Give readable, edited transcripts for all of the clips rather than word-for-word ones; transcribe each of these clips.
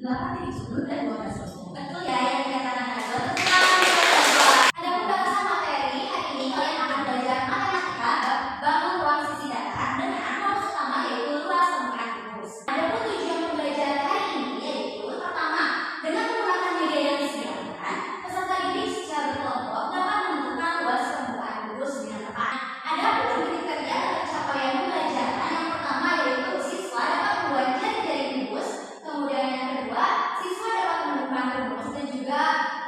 8 titik sudut dan 12 rusuk. Betul ya yang dikatakan Najwa. Ada pembahasan materi hari ini kalian akan belajar matematika bangun ruang sisi datar dengan rumus utama yaitu luas permukaan kubus. Adapun tujuan pembelajaran hari ini yaitu pertama, dengan menggunakan media yang disediakan, peserta didik secara berkelompok dapat menentukan luas permukaan kubus dengan tepat. Adapun kriteria pencapaian pembelajaran yang pertama yaitu siswa dapat membuat jari-jari kubus, kemudian yang kedua siswa dapat menemukan rumus dan juga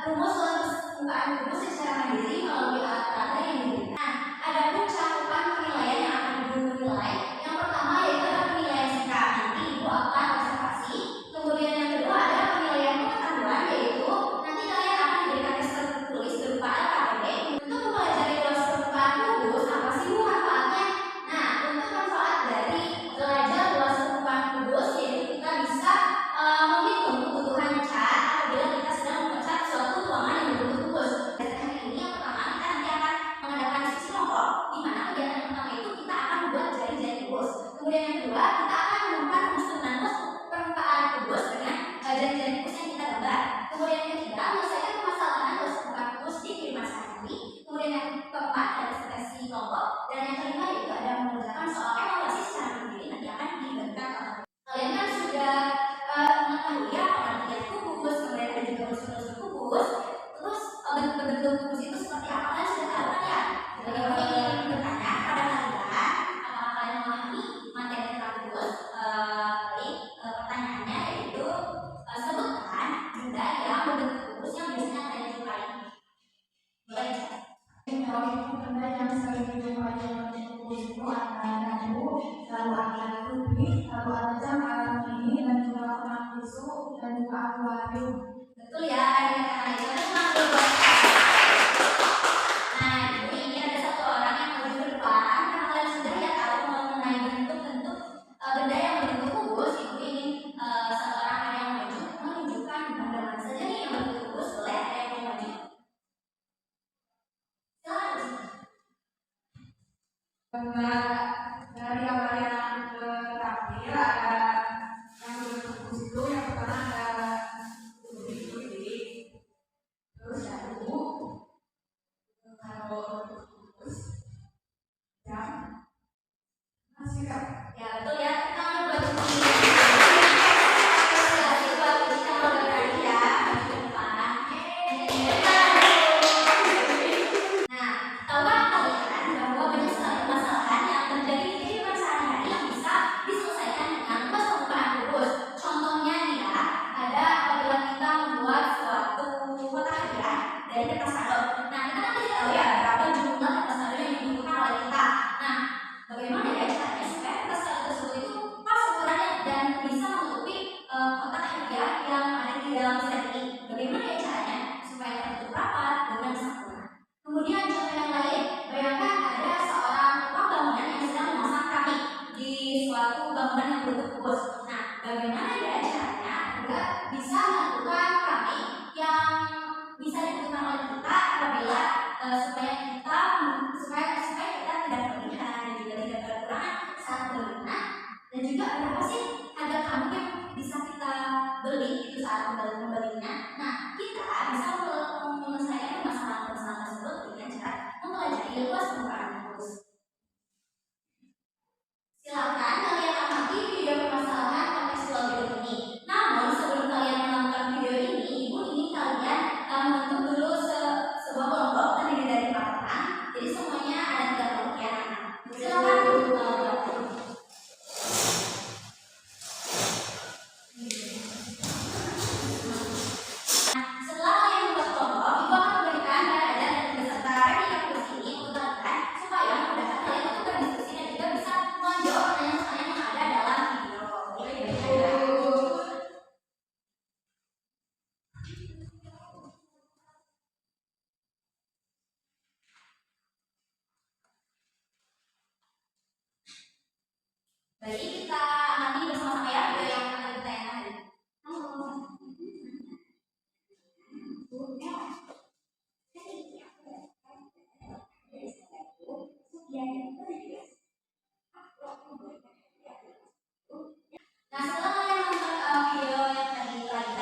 rumus permukaan kubus secara mandiri melalui alat peraga yang diberikan. Adapun cakupan penilaian yang akan Ibu nilai, yang pertama yaitu ada penilaian sikap, nanti Ibu akan observasi. Kemudian yang kedua ada penilaian pengetahuan, yaitu nanti kalian akan diberikan tes tertulis berupa LKPD. Untuk mempelajari luas permukaan kubus, apa sih Bu manfaatnya? Nah, untuk manfaat dari belajar luas permukaan kubus yaitu kita bisa menghitung kebutuhan cat apabila kita sedang mengecat suatu ruangan yang berbentuk kubus. Dan hari ini yang pertama kita nanti akan mengadakan diskusi kelompok, di mana kegiatan yang pertama itu kita akan membuat jari-jari kubus. Kemudian yang kedua kita akan menemukan rumus permukaan kubus dengan jari-jari kubus yang kita gambar. Kemudian yang ketiga menyelesaikan permasalahan luas permukaan kubus di kiriman sehari. Kemudian yang keempat ada presentasi kelompok dan yang kelima yaitu ada mengerjakan soal evaluasi secara mandiri nanti akan diberikan oleh kalian. Kan sudah mengetahui ya pengertian kubus, kemudian ada juga unsur-unsur kubus, terus bentuk kubus itu seperti apa kan sudah tahu kan ya. Jadi kami ingin bertanya pada kalian, apakah kalian memahami materi tentang kubus? Pertanyaannya yaitu sebutkan benda yang berbentuk kubus yang biasanya kalian jumpai. Boleh ya? Kalau benda yang sering dijumpai dalam bentuk kubus itu ada bambu, lalu ada kubik, lalu ada jam, alat ini, dan juga kotak tisu, dan juga akuarium. Betul ya, ada kata-kata itu ada makhluk. Nah, ini ada satu orang yang maju ke depan karena kalian sudah ya tahu mengenai bentuk-bentuk benda yang berbentuk kubus. Ibu ingin satu orang ada yang maju menunjukkan benda mana saja nih yang berbentuk kubus. Boleh ada yang mau maju? Silakan. Benda dari awal yang terakhir ada yang berbentuk kubus itu yang pertama ada kubik, terus bambu, kalau kubus, jam, masih kan? Ya betul ya, kita buat itu buat kita mau berani ya maju ke depan. Nah, tahukah kalian bahwa banyak sekali permasalahan yang terjadi di kehidupan sehari-hari yang bisa diselesaikan dengan luas permukaan kubus. Contohnya nih ya, ada apabila kita membuat suatu kotak hadiah dari kertas kado. Nah, kita kan tidak tahu ya berapa jumlah kertas kado yang dibutuhkan oleh kita. Nah, bagaimana ya caranya supaya kertas kado tersebut itu pas ukurannya dan bisa menutupi kotak hadiah yang ada di dalam set ini? Bagaimana ya caranya supaya tertutup rapat dengan sempurna? Kemudian contoh yang lain, bayangkan ada seorang tukang bangunan yang sedang memasang keramik di suatu bangunan yang berbentuk kubus. Nah, bagaimana ya caranya agar bisa melakukan keramik yang bisa dibutuhkan oleh kita apabila supaya kita tidak terlihat dan juga tidak berkurang saat berguna, dan juga berapa sih harga keramik yang bisa kita beli itu saat membelinya. Nah, kita bisa menyelesaikan permasalahan-permasalahan tersebut dengan cara mempelajari luas permukaan kubus. Silakan kalian amati video permasalahan kontekstual berikut ini. Namun sebelum kalian menonton video ini, Ibu ingin kalian membentuk dulu sebuah kelompok terdiri dari 4 orang. Jadi semuanya ada 3 kelompok ya anak. Silakan bentuk kelompok. Setelah kalian membuat kelompok, Ibu akan memberikan data dan beserta replika kuis ini untuk kalian supaya memudahkan kalian untuk berdiskusi dan juga bisa menjawab pertanyaan-pertanyaan yang ada dalam video. Baik, kita amati bersama-sama ya video yang akan kita yang tadi. Nah, setelah kalian nonton video yang tadi lagi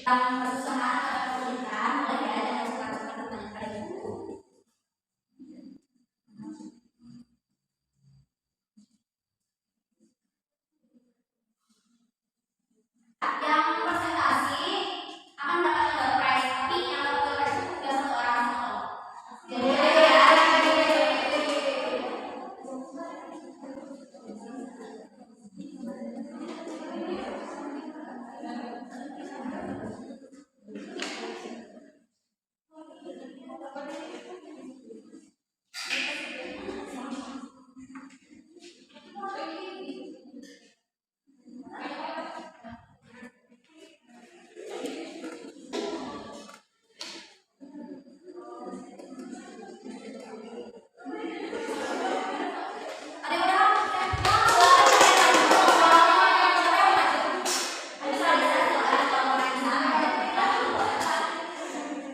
yang berusaha atau pemerintah mulai ya dengan suka-suka teman pada buku. Yang presentasi akan mendapatkan door prize, tapi yang dapat door prize itu tidak satu orang semua. Jadi ada yang udah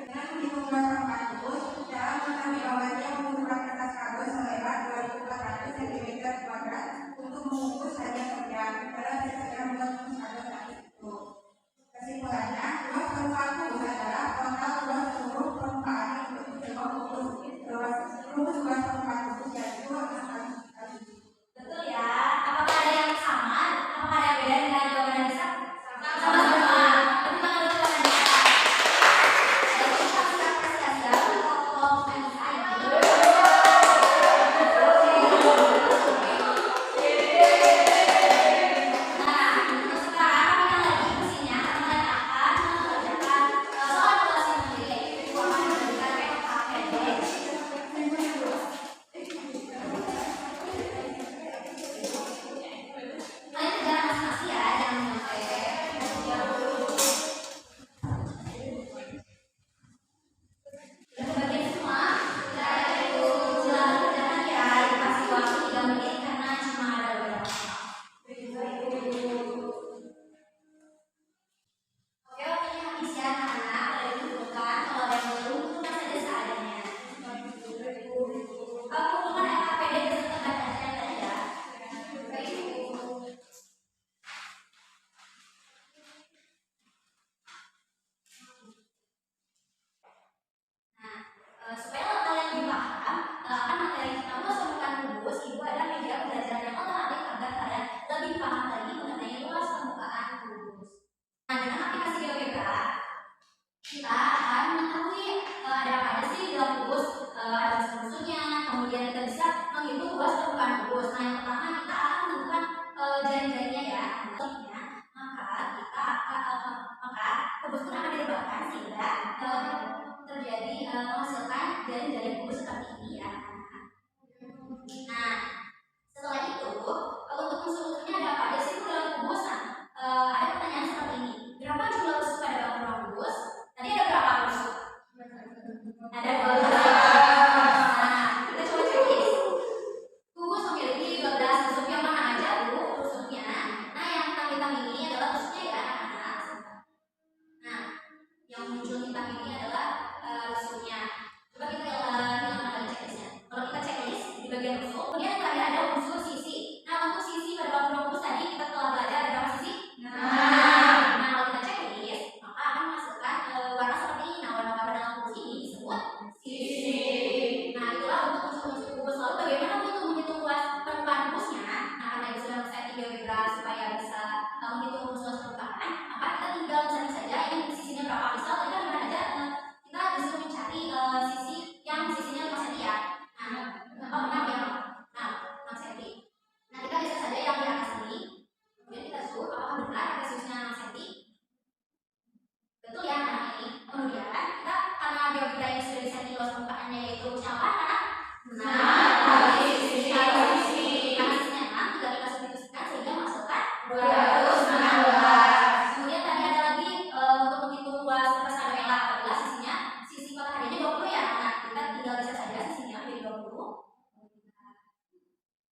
Dengan penghitungan kampus, dalam mengambil obatnya menggunakan kertas kardus selebar 2.400 cm2 untuk mengukus hanya kerja dalam cara mengukus kardus tadi itu. Kesimpulannya, luas permukaan kubus adalah total luas seluruh permukaan yang untuk mengukus rumus luas permukaan kubus yaitu 6 kali. betul ya. Apakah ada yang sama? Apakah ada yang beda dengan jawaban Anissa? Sama-sama. Tapi mana dulu jawaban Anissa? Jadi kita bisa apresiasi ya untuk kelompok Anissa ini. Nah, untuk sekarang kami akan lagi fungsinya karena kalian akan mengerjakan soal evaluasi mandiri yaitu akan memberikan PKPD. Kalian jangan masing-masing ya, jangan sampai udah kebagian semua. Silakan kerjakan ya, dikasih waktu 3 menit karena cuma ada beberapa. Oke, waktunya habis ya anak-anak. Boleh dikumpulkan, kalau ada yang belum kumpulkan saja seadanya. Kumpulkan LKPD beserta bacanya tadi ya. Nah, supaya kalian lebih paham akan materi kita luas permukaan kubus itu ada media pembelajaran yang otomatis agar kalian lebih paham lagi mengenai luas permukaan kubus. Nah, dengan aplikasi GeoGebra kita akan mengetahui ada apa aja sih di dalam kubus, ada unsur-unsurnya, kemudian kita bisa menghitung luas permukaan kubus. Nah, yang pertama kita akan menentukan jari-jarinya ya, bentuknya. Maka kubus pun akan direbahkan sehingga terjadi menghasilkan jari-jari kubus seperti ini ya. Nah, setelah itu untuk unsur-unsurnya ada apa aja sih di dalam kubus? Nah, ada pertanyaan seperti ini. Berapa jumlah unsur pada bangun ruang kubus? Tadi ada berapa unsur? Ada 12. Nah, kita coba cek. Kubus memiliki 12 unsur yang mana aja Bu unsurnya? Nah, yang hitam-hitam ini adalah unsurnya ya anak-anak. Nah, yang muncul hitam ini adalah unsurnya. Coba kita hilangkan dari checklistnya. Kalau kita checklist di bagian unsur, kemudian tadi ada unsur sisi. Nah, untuk sisi pada bangun ruang kubus tadi kita telah belajar ada berapa sisi? Nah, kalau kita checklist, maka akan menghasilkan warna seperti ini. Nah, warna-warna dalam kubus ini disebut sisi. Nah, itulah untuk unsur-unsur kubus. Lalu bagaimana untuk menghitung luas permukaan kubusnya? Nah, karena itu sudah saya GeoGebra supaya bisa menghitung luas permukaan, maka kita tinggal mencari saja yang sisinya berapa. Misal tadi kan dimana aja kita disuruh mencari sisi yang sisinya 5 cm ya. Nah, 6 ya. Nah, 6 cm. Nah, kita bisa saja yang di atas ini. Kemudian kita suruh apakah benar ada sisinya 6 cm. Betul ya anak ini. Kemudian kita karena GeoGebra ini sudah disetting luas permukaannya yaitu siapa anak? Nah, sisi. Karena sisinya 6 tinggal kita substitusikan sehingga menghasilkan 216. Kemudian tadi ada lagi untuk menghitung luas kertas tabela apabila sisi kotak hadiahnya 20 ya. Nah, kita tinggal bisa saja sisinya menjadi 20.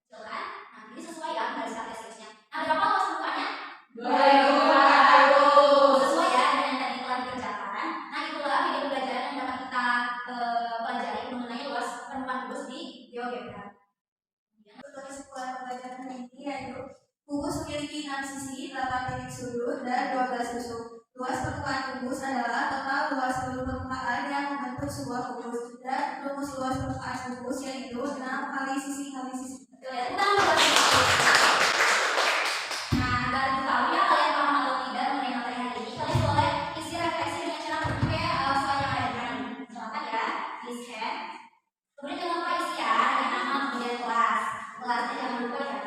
Betul kan? Nah, ini sesuai ya garis kartesiusnya. Nah, berapa luas permukaannya? 2400. Sesuai ya dengan yang tadi telah dikerjakan. Nah, itulah video pembelajaran yang dapat kita pelajari mengenai luas permukaan kubus di GeoGebra. Untuk kesimpulan pembelajaran ini yaitu kubus memiliki 6 sisi, 8 titik sudut, dan 12 tusuk. Luas permukaan kubus adalah total luas seluruh permukaan yang membentuk sebuah kubus, dan rumus luas permukaan kubus yaitu 6 kali sisi kali sisi. Tuh ya, ulang dulu. Nah, agar diketahui ya kalian paham atau tidak mengenai materi hari ini, kalian boleh isi refleksi dengan cara memakai soal yang ada di depan ini. Misalkan ya, list hand. Kemudian jangan lupa isi ya, ada nama kemudian kelas. Kelasnya jangan lupa ya.